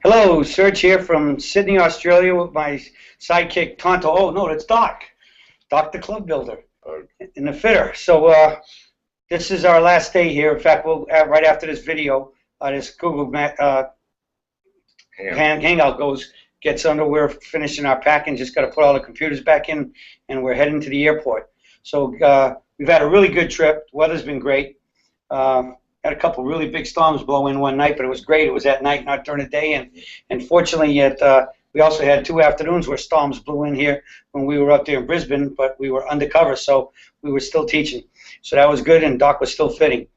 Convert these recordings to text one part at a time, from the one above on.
Hello, Serge here from Sydney, Australia with my sidekick Tonto. Oh no, that's Doc. Doc the club builder and the fitter. So this is our last day here. In fact, we'll right after this video, this Google Hangout gets under. We're finishing our packing. Just got to put all the computers back in, and we're heading to the airport. So we've had a really good trip. The weather's been great. Had a couple really big storms blow in one night, but it was great. It was at night, not during the day. And fortunately, we also had 2 afternoons where storms blew in here when we were up there in Brisbane, but we were undercover, so we were still teaching. So that was good, and Doc was still fitting.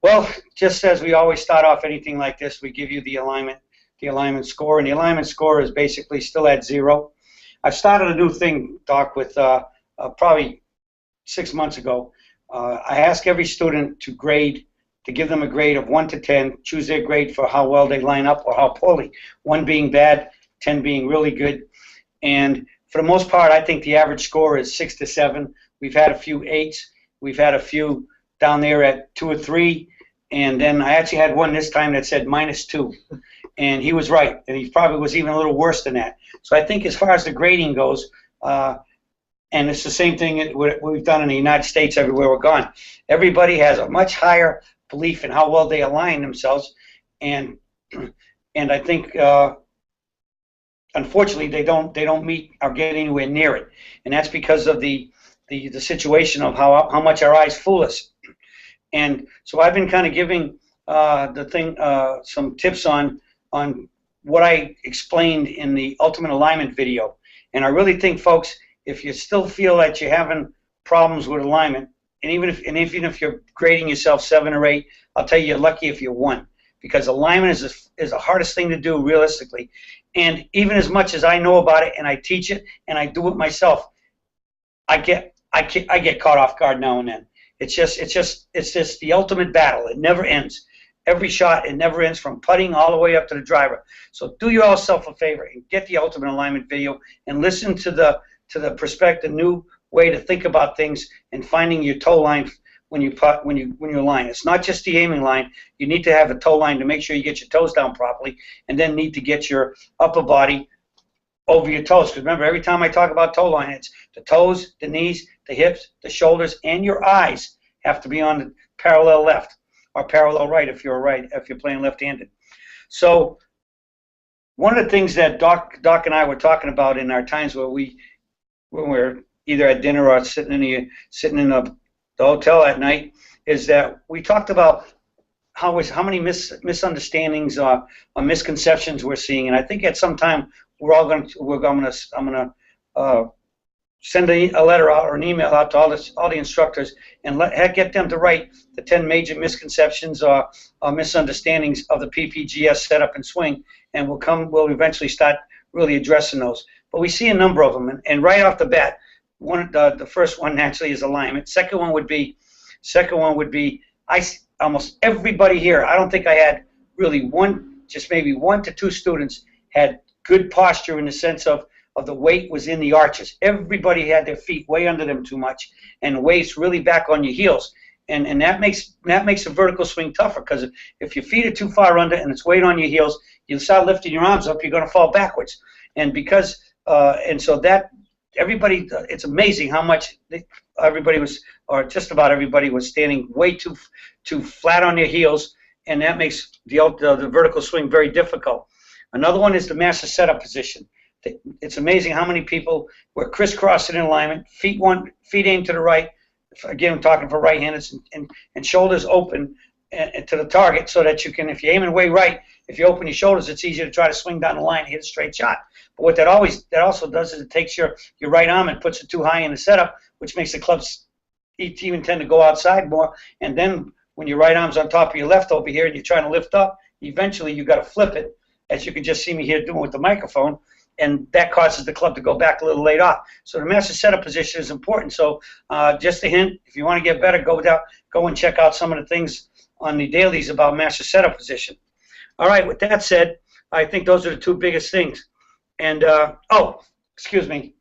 Well, just as we always start off anything like this, we give you the alignment score, and the alignment score is basically still at 0. I've started a new thing, Doc, with probably 6 months ago. I ask every student to give them a grade of 1 to 10, choose their grade for how well they line up or how poorly, 1 being bad, 10 being really good. And for the most part, I think the average score is 6 to 7. We've had a few 8s. We've had a few down there at 2 or 3. And then I actually had one this time that said -2. And he was right. And he probably was even a little worse than that. So I think as far as the grading goes, and it's the same thing we've done in the United States everywhere we're gone. Everybody has a much higher belief in how well they align themselves, and I think unfortunately they don't meet or get anywhere near it, and that's because of the situation of how much our eyes fool us. And so I've been kind of giving some tips on what I explained in the Ultimate Alignment video, and I really think, folks, if you still feel that you're having problems with alignment, and even if you're grading yourself 7 or 8, I'll tell you you're lucky if you're 1, because alignment is the hardest thing to do realistically. And even as much as I know about it and I teach it and I do it myself, I get caught off guard now and then. It's just the ultimate battle. It never ends. Every shot, it never ends, from putting all the way up to the driver. So do yourself a favor and get the Ultimate Alignment video and listen to the perspective, new way to think about things and finding your toe line when you align. It's not just the aiming line. You need to have a toe line to make sure you get your toes down properly, and then need to get your upper body over your toes. Because remember, every time I talk about toe line, it's the toes, the knees, the hips, the shoulders, and your eyes have to be on the parallel left or parallel right if you're playing left-handed. So one of the things that Doc and I were talking about in our times when we're either at dinner or sitting in the hotel at night, is that we talked about how many misunderstandings or misconceptions we're seeing. And I think at some time I'm gonna send a letter out or an email out to all the instructors and get them to write the 10 major misconceptions or misunderstandings of the PPGS setup and swing, and we'll eventually start really addressing those. But we see a number of them, and right off the bat, the first one naturally is alignment. Second one would be almost everybody here. I don't think I had really just maybe 1 to 2 students had good posture in the sense of the weight was in the arches. Everybody had their feet way under them too much, and waist really back on your heels. And that makes a vertical swing tougher, because if your feet are too far under and it's weight on your heels, you start lifting your arms up, you're going to fall backwards. And because and so that everybody, it's amazing how much everybody was, or just about everybody was standing way too flat on their heels, and that makes the vertical swing very difficult. Another one is the master setup position. It's amazing how many people were crisscrossing in alignment, feet aim to the right. Again, I'm talking for right-handers, and shoulders open to the target, so that you can, if you're aiming way right, if you open your shoulders, it's easier to try to swing down the line and hit a straight shot. But what that also does is it takes your right arm and puts it too high in the setup, which makes the clubs even tend to go outside more. And then when your right arm's on top of your left over here and you're trying to lift up, eventually you got to flip it, as you can just see me here doing with the microphone, and that causes the club to go back a little late off. So the master setup position is important. So just a hint, if you want to get better, go and check out some of the things on the dailies about master setup position. All right, with that said, I think those are the 2 biggest things. And oh, excuse me,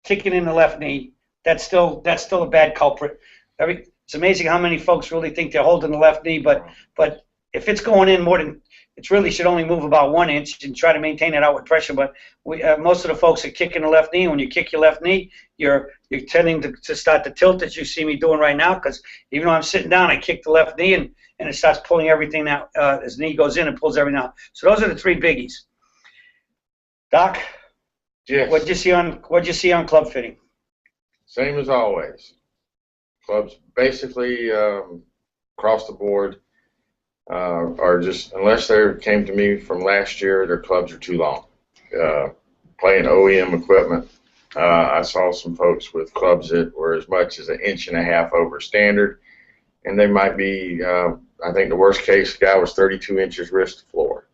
kicking in the left knee, that's still a bad culprit. It's amazing how many folks really think they're holding the left knee, but if it's going in more than It really should only move about 1 inch and try to maintain that outward pressure. But most of the folks are kicking the left knee. And when you kick your left knee, you're tending to start to tilt, as you see me doing right now. Because even though I'm sitting down, I kick the left knee, and it starts pulling everything out. His knee goes in and pulls everything out. So those are the 3 biggies. Doc, yes. What'd you see on club fitting? Same as always. Clubs basically across the board are just, unless they came to me from last year, their clubs are too long. Playing OEM equipment, I saw some folks with clubs that were as much as 1.5 inches over standard, and they might be, I think the worst case guy was 32 inches wrist to floor.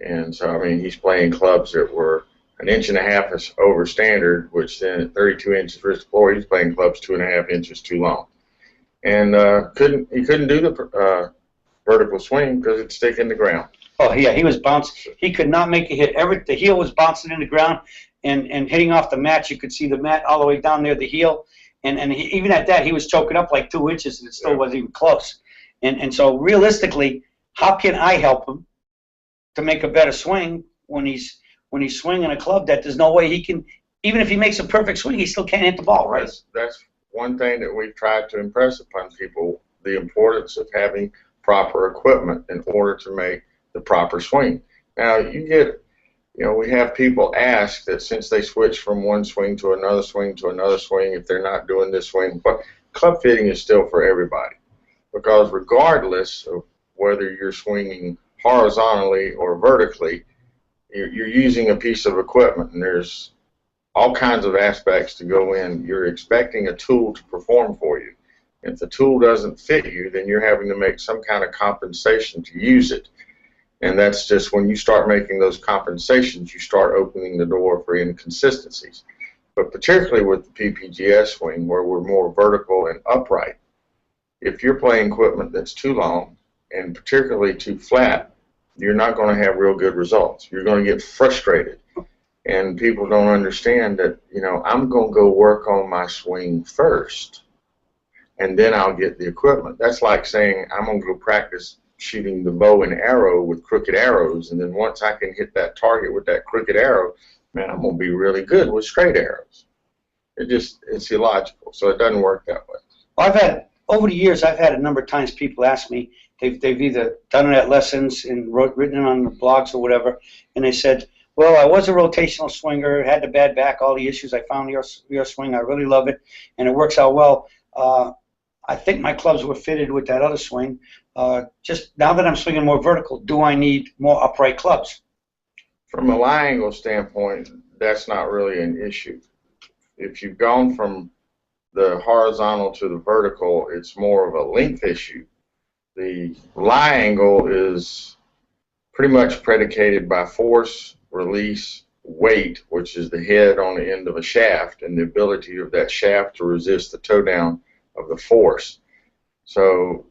And so, I mean, he's playing clubs that were 1.5 inches over standard, which then at 32 inches wrist to floor, he's playing clubs 2.5 inches too long. And he couldn't do the vertical swing because it'd stick in the ground. Oh yeah, he was bouncing. He could not make a hit. The heel was bouncing in the ground and hitting off the mat. You could see the mat all the way down there, the heel, and even at that, he was choking up like 2 inches, and it still wasn't even close. And so realistically, how can I help him to make a better swing when he's swinging a club that there's no way he can? Even if he makes a perfect swing, he still can't hit the ball, right? That's one thing that we've tried to impress upon people: the importance of having proper equipment in order to make the proper swing. Now, we have people ask that since they switch from one swing to another swing to another swing, if they're not doing this swing, but club fitting is still for everybody, because regardless of whether you're swinging horizontally or vertically, you're using a piece of equipment, and there's all kinds of aspects to go in. You're expecting a tool to perform for you. If the tool doesn't fit you, then you're having to make some kind of compensation to use it. And that's just when you start making those compensations, you start opening the door for inconsistencies. But particularly with the PPGS swing, where we're more vertical and upright, if you're playing equipment that's too long and particularly too flat, you're not going to have real good results. You're going to get frustrated. And people don't understand that, I'm going to go work on my swing first, and then I'll get the equipment. That's like saying I'm going to go practice shooting the bow and arrow with crooked arrows, and then once I can hit that target with that crooked arrow, man, I'm going to be really good with straight arrows. It's illogical, so it doesn't work that way. Well, over the years, I've had a number of times people ask me, they've either done it at lessons and written it on the blogs or whatever, and they said, well, I was a rotational swinger, had the bad back, all the issues. I found your swing. I really love it, and it works out well. I think my clubs were fitted with that other swing. Just now that I'm swinging more vertical, do I need more upright clubs? From a lie angle standpoint, that's not really an issue. If you've gone from the horizontal to the vertical, it's more of a length issue. The lie angle is pretty much predicated by force, release, weight, which is the head on the end of a shaft, and the ability of that shaft to resist the toe down of the force. So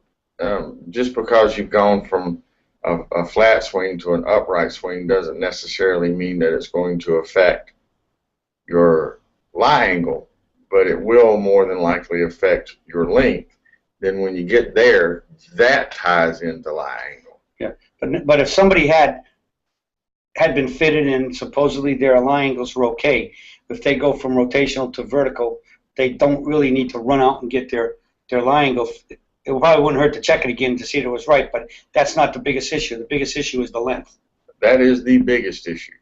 just because you've gone from a flat swing to an upright swing doesn't necessarily mean that it's going to affect your lie angle, but it will more than likely affect your length. Then when you get there, that ties into lie angle. Yeah, but if somebody had been fitted and supposedly their lie angles were okay, if they go from rotational to vertical, they don't really need to run out and get their lie angle. It probably wouldn't hurt to check it again to see if it was right, but that's not the biggest issue. The biggest issue is the length. That is the biggest issue,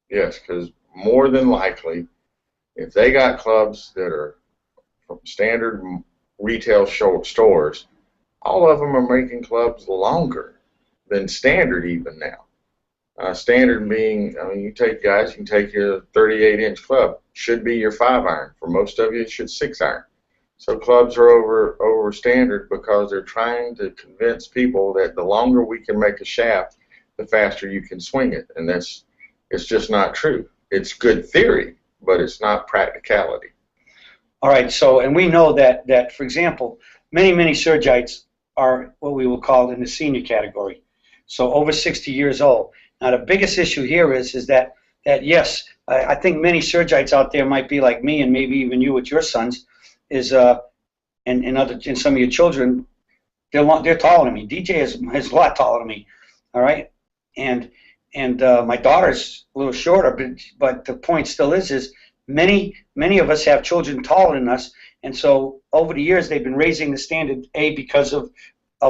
yes, because more than likely, if they got clubs that are from standard retail stores, all of them are making clubs longer than standard even now. Standard being, you take guys, you can take your 38-inch club, should be your 5-iron. For most of you, it should 6-iron. So clubs are over standard because they're trying to convince people that the longer we can make a shaft, the faster you can swing it, and it's just not true. It's good theory, but it's not practicality. All right. So, and we know that for example, many Surgites are what we will call in the senior category, so over 60 years old. Now, the biggest issue here is that yes, I think many Surgites out there might be like me, and maybe even you with your sons, and some of your children, they're taller than me. DJ is a lot taller than me. All right, and my daughter's a little shorter, but the point still is many of us have children taller than us, and so over the years they've been raising the standard because of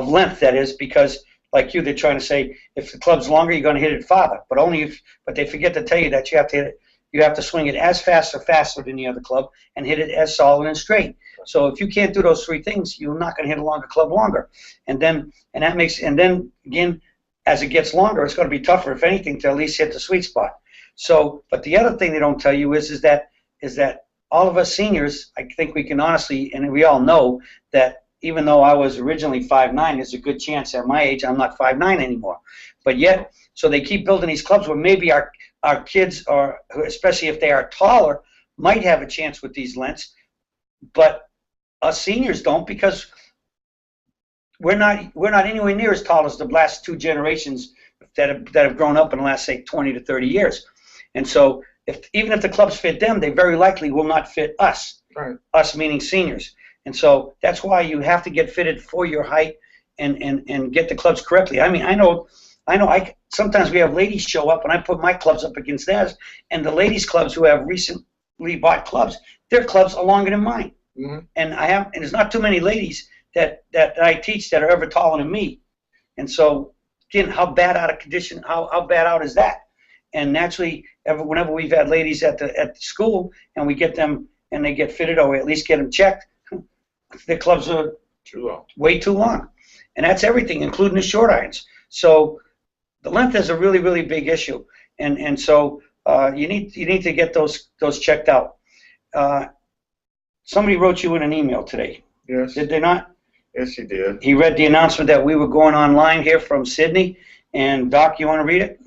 length. That is because, like you, they're trying to say if the club's longer, you're going to hit it farther, but only if. But they forget to tell you that you have to hit it. You have to swing it as fast or faster than the other club and hit it as solid and straight. So if you can't do those three things, you're not going to hit a longer club longer. And then again, as it gets longer, it's going to be tougher, if anything, to at least hit the sweet spot. So, but the other thing they don't tell you is that all of us seniors, I think we can honestly, and we all know that even though I was originally 5'9", there's a good chance at my age I'm not 5'9" anymore. But yet, so they keep building these clubs where maybe our kids, are, especially if they are taller, might have a chance with these lengths, but us seniors don't, because we're not anywhere near as tall as the last two generations that have grown up in the last, say, 20 to 30 years. And so even if the clubs fit them, they very likely will not fit us. Right. Us meaning seniors. And so that's why you have to get fitted for your height and get the clubs correctly. I mean, I know sometimes we have ladies show up and I put my clubs up against theirs, and the ladies clubs who have recently bought clubs, their clubs are longer than mine. Mm-hmm. And there's not too many ladies that I teach that are ever taller than me. And so again, how bad out is that? And naturally, whenever we've had ladies at the school and we get them and they get fitted, or we at least get them checked, their clubs are way too long. And that's everything, including the short irons. So the length is a really, really big issue. And so you need to get those checked out. Somebody wrote you in an email today. Yes. Did they not? Yes, he did. He read the announcement that we were going online here from Sydney. And Doc, you want to read it?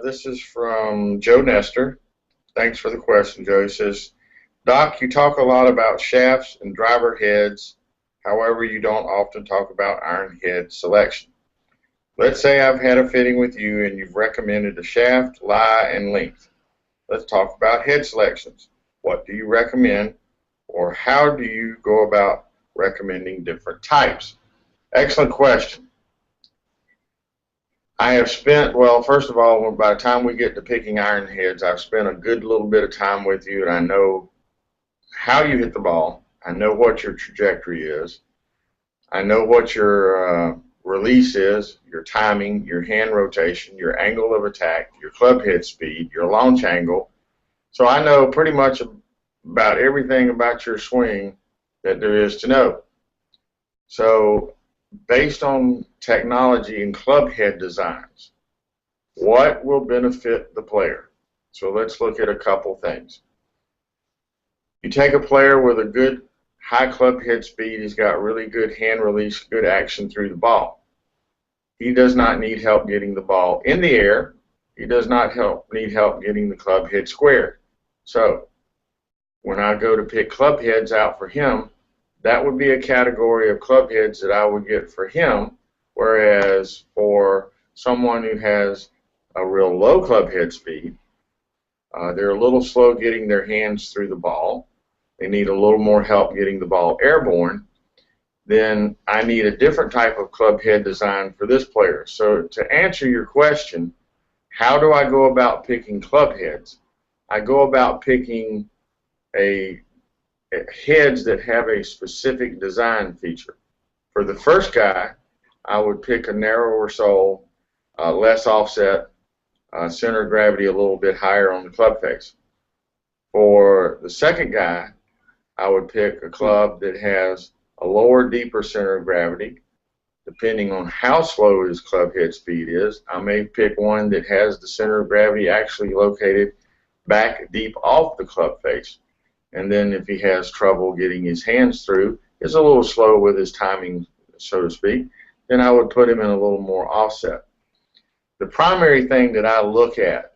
This is from Joe Nestor. Thanks for the question, Joe. He says, Doc, you talk a lot about shafts and driver heads. However, you don't often talk about iron head selection. Let's say I've had a fitting with you and you've recommended a shaft, lie, and length. Let's talk about head selections. What do you recommend, or how do you go about recommending different types? Excellent question. I have spent, well, first of all, by the time we get to picking iron heads, I've spent a good little bit of time with you, and I know how you hit the ball. I know what your trajectory is. I know what your release is, your timing, your hand rotation, your angle of attack, your club head speed, your launch angle. So I know pretty much about everything about your swing that there is to know. So based on technology and club head designs, what will benefit the player? So let's look at a couple things. You take a player with a good high club head speed, he's got really good hand release, good action through the ball. He does not need help getting the ball in the air. He does not need help getting the club head squared. So when I go to pick club heads out for him, that would be a category of club heads that I would get for him, whereas for someone who has a real low club head speed, they're a little slow getting their hands through the ball, they need a little more help getting the ball airborne, then I need a different type of club head design for this player. So to answer your question, how do I go about picking club heads? I go about picking heads that have a specific design feature. For the first guy, I would pick a narrower sole, less offset, center of gravity a little bit higher on the club face. For the second guy, I would pick a club that has a lower, deeper center of gravity. Depending on how slow his club head speed is, I may pick one that has the center of gravity actually located back deep off the club face. And then if he has trouble getting his hands through, is a little slow with his timing, so to speak, then I would put him in a little more offset. The primary thing that I look at,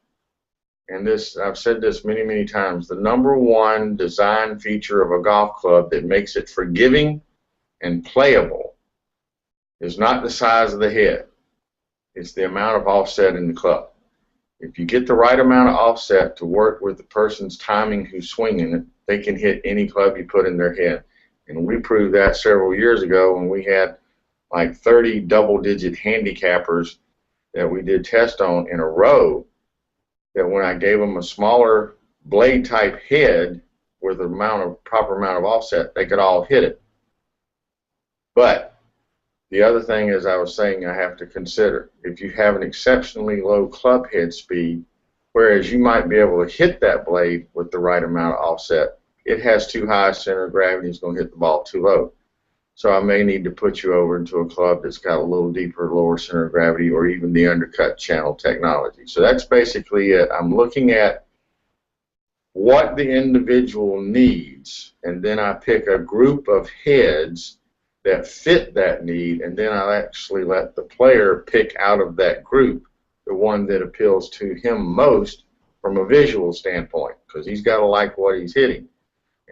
and this, I've said this many, many times, the number one design feature of a golf club that makes it forgiving and playable is not the size of the head. It's the amount of offset in the club. If you get the right amount of offset to work with the person's timing who's swinging it, they can hit any club you put in their head. And we proved that several years ago when we had like 30 double-digit handicappers that we did test on in a row, that when I gave them a smaller blade type head with the proper amount of offset, they could all hit it. But the other thing is, I was saying, I have to consider, if you have an exceptionally low club head speed, whereas you might be able to hit that blade with the right amount of offset, it has too high a center of gravity, it's going to hit the ball too low. So I may need to put you over into a club that's got a little deeper, lower center of gravity, or even the undercut channel technology. So that's basically it. I'm looking at what the individual needs, and then I pick a group of heads that fit that need, and then I'll actually let the player pick out of that group the one that appeals to him most from a visual standpoint, because he's got to like what he's hitting.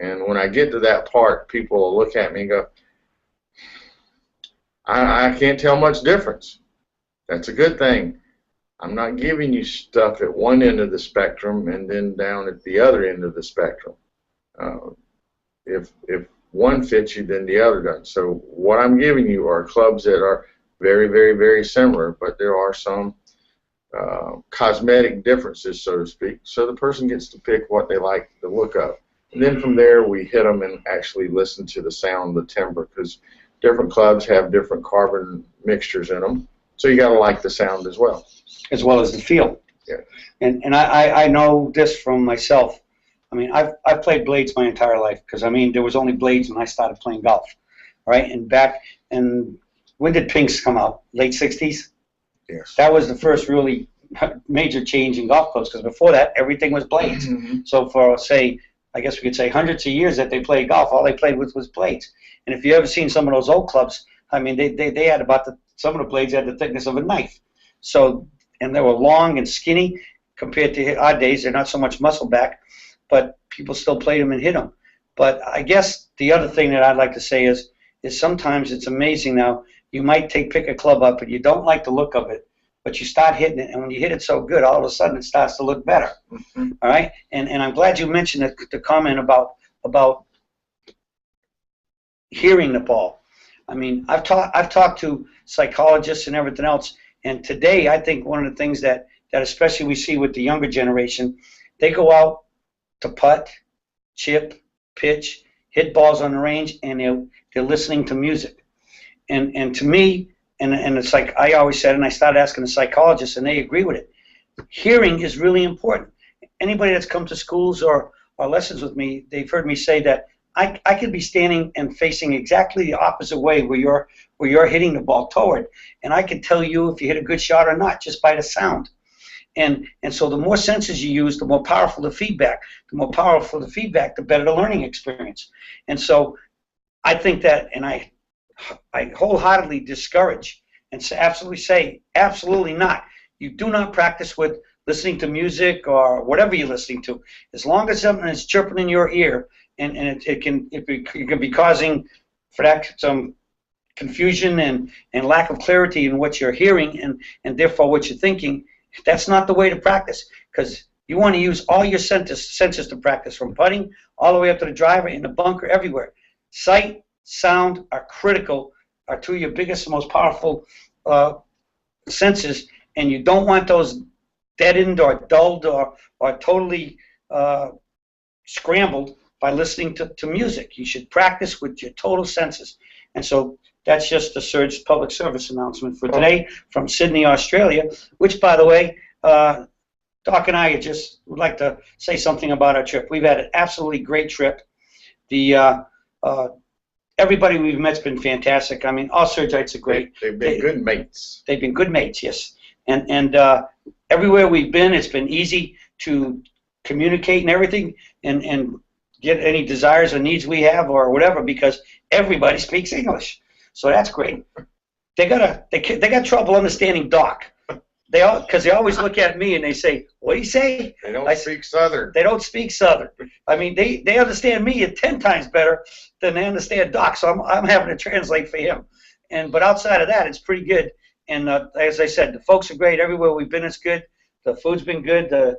And when I get to that part, people will look at me and go, I can't tell much difference. That's a good thing. I'm not giving you stuff at one end of the spectrum and then down at the other end of the spectrum. If one fits you, then the other doesn't. So what I'm giving you are clubs that are very, very, very similar, but there are some cosmetic differences, so to speak. So the person gets to pick what they like the look of. And then from there, we hit them and actually listen to the sound, the timbre, because different clubs have different carbon mixtures in them. So you got to like the sound as well. As well as the feel. Yeah. And I know this from myself. I mean, I've played blades my entire life, because, I mean, there was only blades when I started playing golf, right? And when did Pinks come out? Late 60s? Yes. That was the first really major change in golf clubs, because before that, everything was blades. Mm-hmm. So for, say, I guess we could say hundreds of years that they played golf, all they played with was blades. And if you ever seen some of those old clubs, I mean, they had about some of the blades had the thickness of a knife. So, and they were long and skinny compared to our days. They're not so much muscle back, but people still played them and hit them. But I guess the other thing that I'd like to say is sometimes it's amazing now. You might pick a club up and you don't like the look of it, but you start hitting it, and when you hit it so good, all of a sudden it starts to look better. Mm-hmm. All right, and I'm glad you mentioned the comment about hearing the ball. I mean, I've talked to psychologists and everything else, and today I think one of the things that especially we see with the younger generation, they go out to putt, chip, pitch, hit balls on the range, and they're listening to music. And to me, and it's like I always said, and I started asking the psychologists, and they agree with it. Hearing is really important. Anybody that's come to schools or lessons with me, they've heard me say that I could be standing and facing exactly the opposite way where you're hitting the ball toward, and I can tell you if you hit a good shot or not just by the sound. And so the more senses you use, the more powerful the feedback. The more powerful the feedback, the better the learning experience. And so I think that, and I wholeheartedly discourage and say absolutely not. You do not practice with listening to music or whatever you're listening to. As long as something is chirping in your ear, and it can be causing for that some confusion and lack of clarity in what you're hearing and therefore what you're thinking, that's not the way to practice, because you want to use all your senses to practice, from putting all the way up to the driver, in the bunker, everywhere. Sight, sound are critical, are two of your biggest and most powerful senses, and you don't want those deadened or dulled or totally scrambled by listening to music. You should practice with your total senses. And so that's just the Surge public service announcement for today from Sydney, Australia, which, by the way, Doc and I just would like to say something about our trip. We've had an absolutely great trip. Everybody we've met's been fantastic. I mean, all Surgeites are great. They've been good mates. They've been good mates, yes. And everywhere we've been, it's been easy to communicate and everything, and get any desires or needs we have or whatever, because everybody speaks English. So that's great. They got trouble understanding Doc. Because they always look at me and they say, "What do you say?" They don't speak Southern. They don't speak Southern. I mean, they understand me 10 times better than they understand Doc. So I'm having to translate for him. But outside of that, it's pretty good. And as I said, the folks are great. Everywhere we've been, it's good. The food's been good.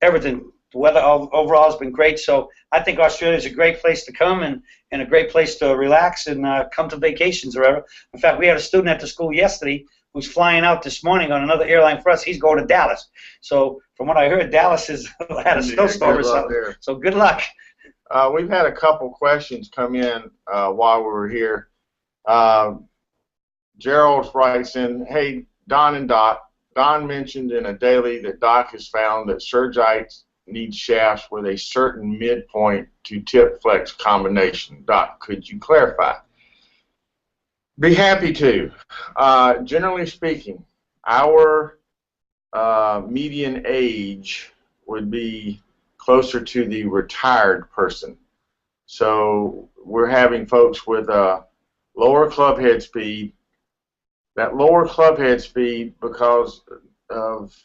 Everything. The weather overall has been great. So I think Australia is a great place to come and a great place to relax and come to vacations or whatever. In fact, we had a student at the school yesterday who's flying out this morning on another airline for us. He's going to Dallas. So from what I heard, Dallas has had a snowstorm or something. So good luck. We've had a couple questions come in while we were here. Gerald writes in, hey, Don and Doc. Don mentioned in a daily that Doc has found that Surgites need shafts with a certain midpoint to tip flex combination. Doc, could you clarify? Be happy to. Generally speaking, our median age would be closer to the retired person. So we're having folks with a lower club head speed. That lower club head speed, because of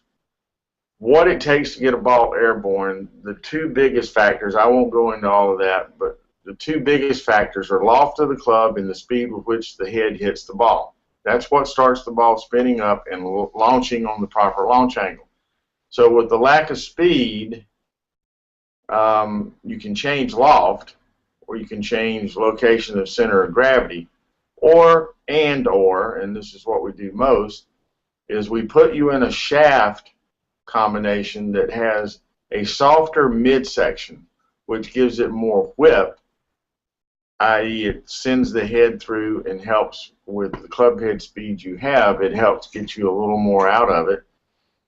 what it takes to get a ball airborne, the two biggest factors, I won't go into all of that, but the two biggest factors are loft of the club and the speed with which the head hits the ball. That's what starts the ball spinning up and launching on the proper launch angle. So with the lack of speed, you can change loft, or you can change location of center of gravity, or, and this is what we do most, is we put you in a shaft combination that has a softer midsection, which gives it more whip, i.e. it sends the head through and helps with the club head speed you have. It helps get you a little more out of it.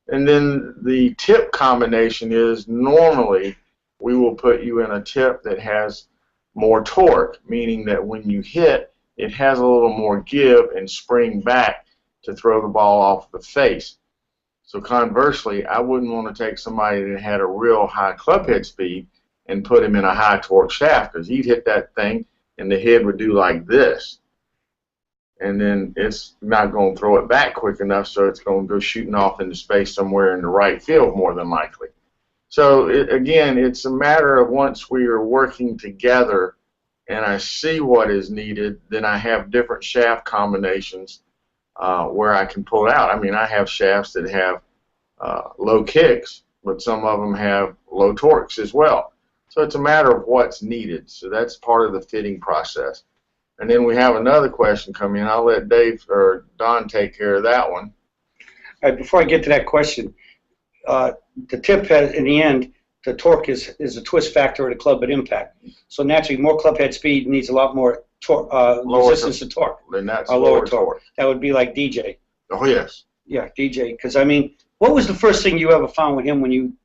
And then the tip combination is normally we will put you in a tip that has more torque, meaning that when you hit, it has a little more give and spring back to throw the ball off the face. So conversely, I wouldn't want to take somebody that had a real high club head speed and put him in a high torque shaft, because he'd hit that thing and the head would do like this. And then it's not going to throw it back quick enough, so it's going to go shooting off into space somewhere in the right field more than likely. So again, it's a matter of once we are working together and I see what is needed, then I have different shaft combinations where I can pull it out. I mean, I have shafts that have low kicks, but some of them have low torques as well. So it's a matter of what's needed. So that's part of the fitting process. And then we have another question come in. I'll let Dave or Don take care of that one. All right, before I get to that question, the tip has, in the end, the torque is a twist factor of the club head impact. So naturally, more club head speed needs a lot more resistance to torque. Then that's lower torque. That would be like DJ. Oh yes. Yeah, DJ. Because I mean, what was the first thing you ever found with him when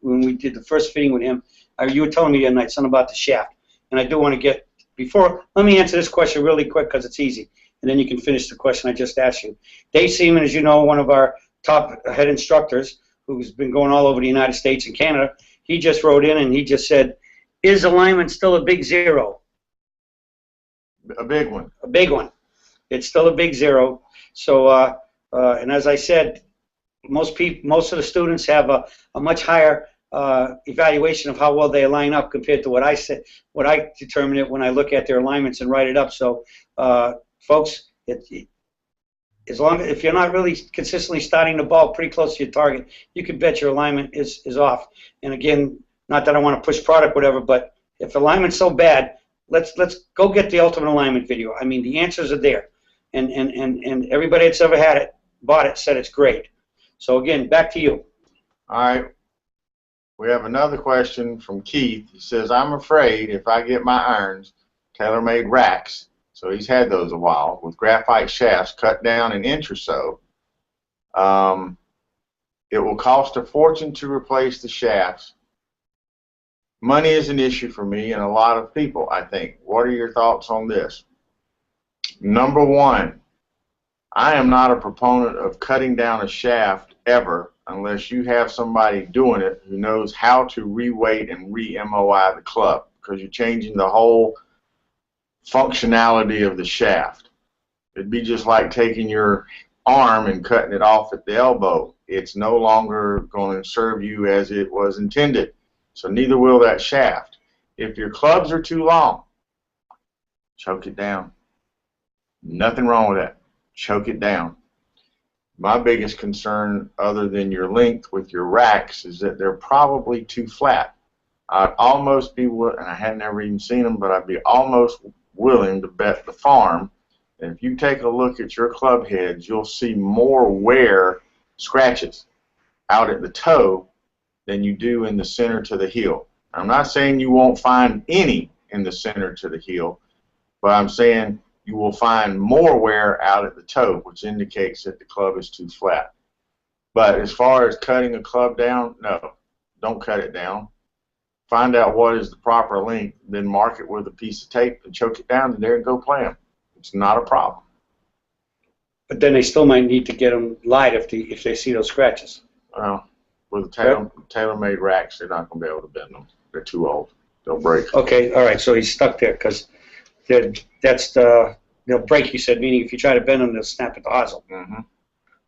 we did the first fitting with him? You were telling me the other night something about the shaft, and I do want to get before. Let me answer this question really quick because it's easy, and then you can finish the question I just asked you. Dave Seaman, as you know, one of our top head instructors who's been going all over the United States and Canada. He just wrote in and he just said, is alignment still a big zero? A big one. A big one. It's still a big zero. So, and as I said, most of the students have a much higher evaluation of how well they line up compared to what I said, what I determine it when I look at their alignments and write it up. So, folks, as long as if you're not really consistently starting the ball pretty close to your target, you can bet your alignment is off. And again, not that I want to push product, whatever, but if alignment's so bad, let's go get the ultimate alignment video. I mean, the answers are there, and everybody that's ever had it, bought it, said it's great. So again, back to you. All right. We have another question from Keith. He says, I'm afraid if I get my irons tailor-made racks, so he's had those a while, with graphite shafts cut down an inch or so, it will cost a fortune to replace the shafts. Money is an issue for me and a lot of people, I think. What are your thoughts on this? Number one, I am not a proponent of cutting down a shaft ever unless you have somebody doing it who knows how to re-weight and re-MOI the club, because you're changing the whole functionality of the shaft. It'd be just like taking your arm and cutting it off at the elbow. It's no longer going to serve you as it was intended. So neither will that shaft. If your clubs are too long, choke it down. Nothing wrong with that. Choke it down. My biggest concern, other than your length with your racks, is that they're probably too flat. I'd almost be willing, and I had never even seen them, but I'd be almost willing to bet the farm And if you take a look at your club heads, you'll see more wear scratches out at the toe than you do in the center to the heel. I'm not saying you won't find any in the center to the heel, but I'm saying you will find more wear out at the toe, which indicates that the club is too flat. But as far as cutting a club down, no, don't cut it down. Find out what is the proper length, then mark it with a piece of tape and choke it down and there and go play them. It's not a problem. But then they still might need to get them light if they see those scratches. Well, with the tailor-made racks, they're not going to be able to bend them. They're too old. They'll break. Okay, all right. So he's stuck there because they'll break. You said, meaning if you try to bend them, they'll snap at the hosel. Mm-hmm.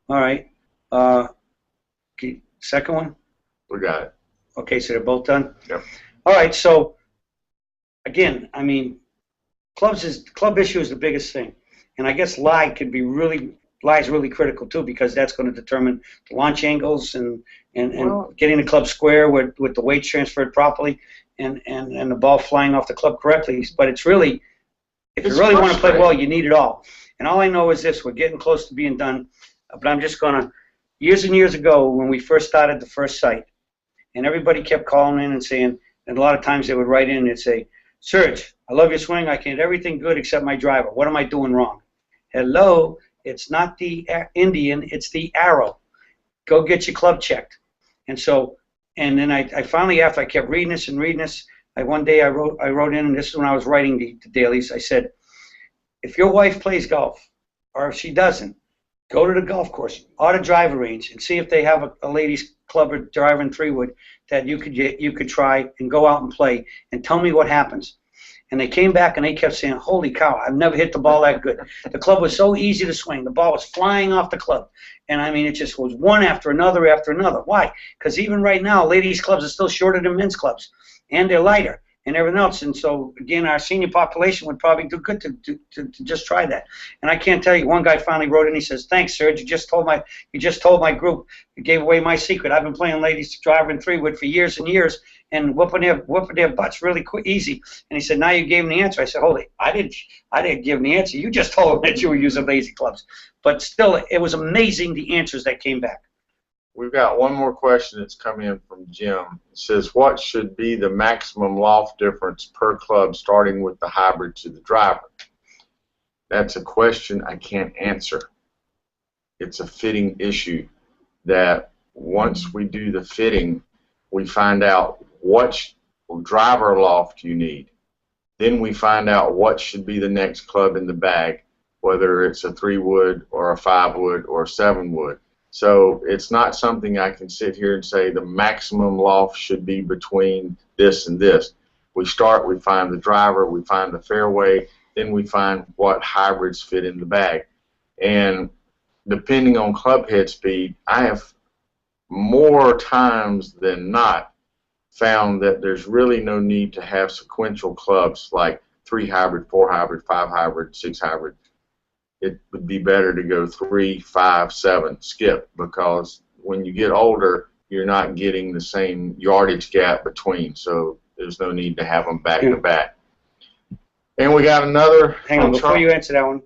All right. Second one. We got it. Okay, so they're both done. Yep. All right. So again, I mean, club issue is the biggest thing, and I guess lie is really critical too, because that's going to determine the launch angles and getting the club square with the weight transferred properly and the ball flying off the club correctly. But it's really, if you really want to play well, you need it all. And all I know is this: we're getting close to being done. But I'm just going to, years and years ago when we first started the first site, and everybody kept calling in and saying, and a lot of times they would write in and say, Serge, I love your swing. I can hit everything good except my driver. What am I doing wrong? Hello, it's not the Indian, it's the arrow. Go get your club checked. And so, and then I finally, after I kept reading this, one day I wrote in, and this is when I was writing the dailies, I said, if your wife plays golf, or if she doesn't, go to the golf course or the driver range and see if they have a ladies club or driver in 3-wood that you could try and go out and play, and tell me what happens. And they came back and they kept saying, holy cow, I've never hit the ball that good. The club was so easy to swing. The ball was flying off the club. And I mean, it just was one after another after another. Why? Because even right now, ladies clubs are still shorter than men's clubs, and they're lighter and everything else. And so, again, our senior population would probably do good to just try that. And I can't tell you, one guy finally wrote in, he says, thanks, Serge, you just told my group, you gave away my secret. I've been playing ladies driver in 3-wood for years and years, and whooping their butts really quick, easy. And he said, now you gave him the answer. I said, holy, I didn't give him the answer. You just told him that you were using lazy clubs. But still, it was amazing the answers that came back. We've got one more question that's come in from Jim. It says, what should be the maximum loft difference per club starting with the hybrid to the driver? That's a question I can't answer. It's a fitting issue that once we do the fitting, we find out what driver loft you need. Then we find out what should be the next club in the bag, whether it's a 3-wood or a 5-wood or a 7-wood. So it's not something I can sit here and say the maximum loft should be between this and this. We find the driver, we find the fairway, then we find what hybrids fit in the bag. And depending on club head speed, I have more times than not found that there's really no need to have sequential clubs like 3 hybrid, 4 hybrid, 5 hybrid, 6 hybrid. It would be better to go 3, 5, 7, skip, because when you get older, you're not getting the same yardage gap between, so there's no need to have them back to back. And we got another. Hang on, before you answer that one,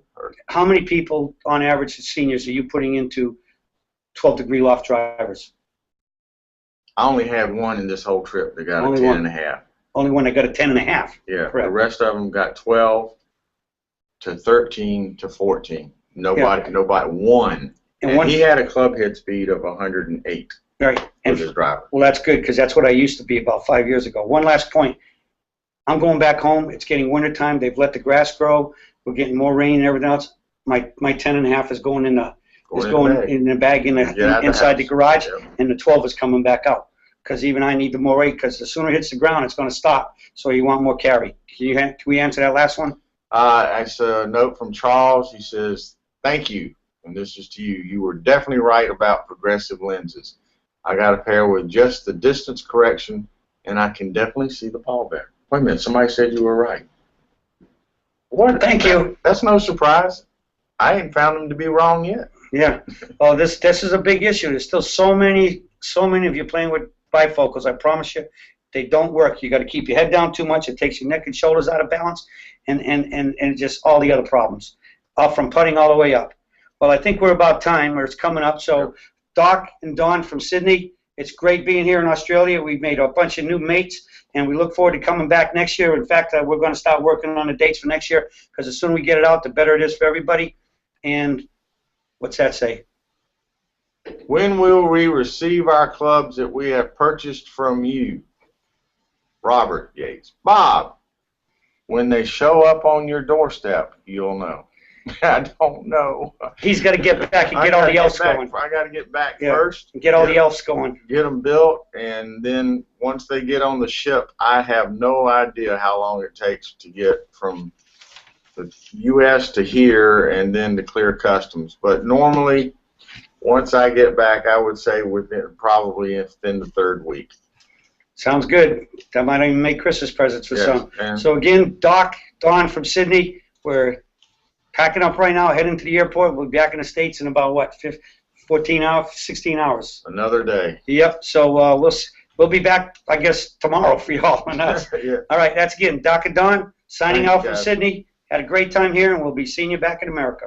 how many people on average as seniors are you putting into 12-degree loft drivers? I only had one in this whole trip that got a 10.5. Only one that got a 10.5. Yeah, correct. The rest of them got 12 to 13 to 14. Nobody won. And he had a club head speed of 108 right. with his driver. Well, that's good, because that's what I used to be about 5 years ago. One last point. I'm going back home. It's getting wintertime. They've let the grass grow. We're getting more rain and everything else. My 10.5 is going in the bag inside the garage, and the 12 is coming back out. Because even I need the more weight, because the sooner it hits the ground, it's going to stop. So you want more carry. Can we answer that last one? It's a note from Charles. He says, thank you, and this is to you. You were definitely right about progressive lenses. I got a pair with just the distance correction, and I can definitely see the ball better. Wait a minute, somebody said you were right. What? Thank you. That's no surprise. I ain't found them to be wrong yet. Yeah. Oh, this is a big issue. There's still so many of you playing with bifocals. I promise you, they don't work. You got to keep your head down too much. It takes your neck and shoulders out of balance, and just all the other problems. from putting all the way up. Well, I think we're about time, or it's coming up. So, Doc and Don from Sydney, it's great being here in Australia. We've made a bunch of new mates, and we look forward to coming back next year. In fact, we're going to start working on the dates for next year, because the sooner we get it out, the better it is for everybody. And what's that say? When will we receive our clubs that we have purchased from you? Robert Yates. Bob, when they show up on your doorstep, you'll know. I don't know. He's got to get back and get all the elves going. I got to get back first. Get all the elves going. Get them built, and then once they get on the ship, I have no idea how long it takes to get from the U.S. to here and then to clear customs. But normally, once I get back, I would say probably within the third week. Sounds good. That might even make Christmas presents for some. So again, Doc, Don from Sydney, we're packing up right now, heading to the airport. We'll be back in the States in about, what, 14 hours, 16 hours. Another day. Yep. So we'll be back, I guess, tomorrow for y'all and us. Yeah. All right. That's again, Doc and Don signing out from Sydney. Had a great time here, and we'll be seeing you back in America.